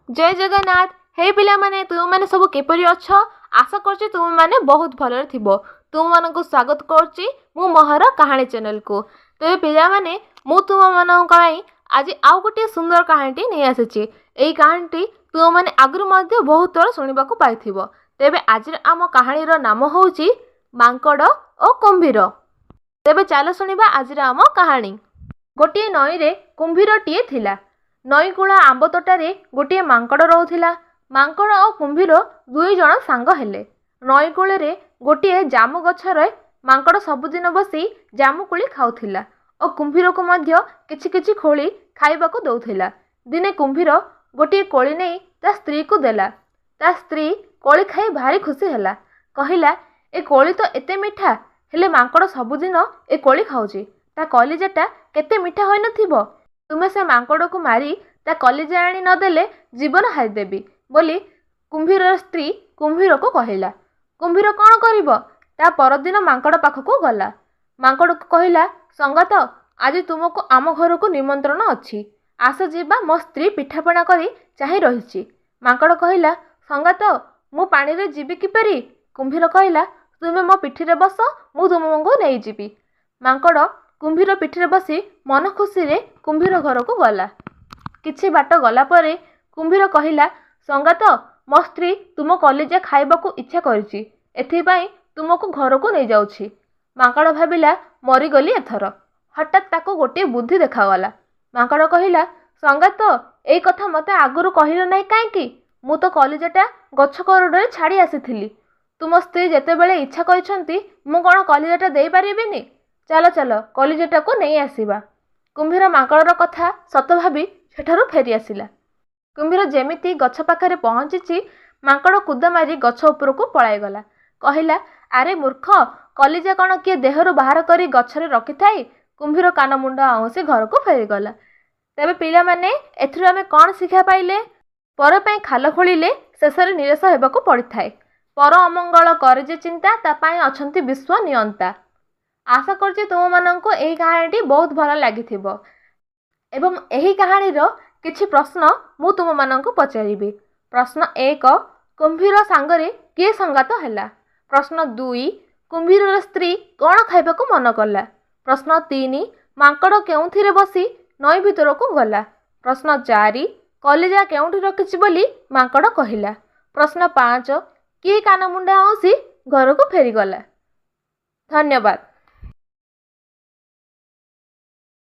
जय जगन्नाथ। हे पिला माने तुम माने सब किपरि अछ? आशा करछि तुम माने बहुत भलरे थिबो। तुम मानकु स्वागत करछि मु महर कहानी चैनल को। तो पिला माने मु तुम मानक पई आज आउ गोटे सुंदर कहानीटी नै आसीछि। एई कहानीटी तुम माने आगरु मध्ये बहुत थोर सुनिबाकू पाइथिबो। तेबे आज आम कहानीर नाम होउछि मांकड़ ओ कुंभीर। तेबे चलो सुनिबा आज आम कहानी। गोटे नई रे कुंभीरटीए थिला। नईकूल आंब तोटारे गोटे मांकड़ रोला। मांकड़ और कुंभीर दुई जन सांग हेले। नईकूल गोटे जामु गछरे मांकड़ सबुदिन बसी जामुकोली खाऊथिला और कुंभीर को मध्य किछि किछि खोली खाइबाकू दउथिला। दिने कुंभीर गोटे कोली नहीं ता स्त्री को देला। ता स्त्री कोली खाई भारी खुशी हैला। कहिला ए कोली तो एते मीठा हेले मांकड़ सबुदिन ए कोली खाऊची। ता कलिजाटा केते मीठा होई नथिबो। तुमे से मांकड़ को मारी ता कलिजा आनी नदेले जीवन हारिदेवी बोली कुंभीर स्त्री कुंभीर को कहला। कुंभीर कौन करिबो ता परदिन मांकड़ पाखको गला। मांकड़ को कहला संगत आज तुमको आम घर को निमंत्रण अच्छी। आस जीवा मो स्त्री पिठापणा करी चाहि रहिछि। मांकड़ कहला संगत मु पानी रे जीवी किपरि? कुंभीर कहला तुमे मो पिठी रे बस मु तुमको नै जीवी। मांकड़ कुंभीर पिठी रे बसी मन खुशी रे कुंभीर घर को गला। किछि बाट गला परे कुंभीर कहला संगत मो स्त्री तुम कलिजा खाइबाकू इच्छा करिछि एथिपाई तुमको घर को नै जाउछि। मांकड़ भाबिला मरीगली एथर। हठात ताको गोटे बुद्धि देखागला। मांकड़ कहला संगत एई कथा मते आगुरु कहिलो नै काहेकि? मु तो कलिजाटा गछ करडरे छाड़ी आसीथिली। तुम स्त्री जेतेबेले इच्छा करिसंती मु कोन कलिजाटा देई पारिबिनी? चलो चलो कलिजाटा को नै आसीबा। कुंभीर मांकड़र कथा सत भाबी सेठारु फेरी आसिला। कुंभीर जेमिति गछ पाखरे पहुंची मांकड़ कूद मारी गछ उपरको पळाईगला। कहला अरे मूर्ख कलिजा कण किए देहरु बाहर करी गछरे रखि थाई? कुंभीर कान मुंड आउसी घर को फेरीगला। तेबे पिला माने एथुरु आमे कोन शिक्षा पाइले? पर पई खाल खोलिले शेषरे निराश हेबाकू पड़िथाय। पर अमंगल करे जे चिंता ता पई अछंती विश्व नियंता। आशा करछि तुम माननको एही कहानीटी बहुत भल लागिथिबो एवं एही कहानीर किछि प्रश्न मु तुम माननको पचारिबी। प्रश्न 1 कुंभीर सांगरे किए संगात हैला। प्रश्न 2 कुंभीर स्त्री कौन खाइबाकू मन कला। प्रश्न 3 मांकड़ केउथिरे बसी नई भितर को गला। प्रश्न 4 कलिजा केउठी रखिछि बोली मांकड़ कहिला। प्रश्न 5 किए कान मुंडा हंसी घर को फेरी गला। धन्यवाद।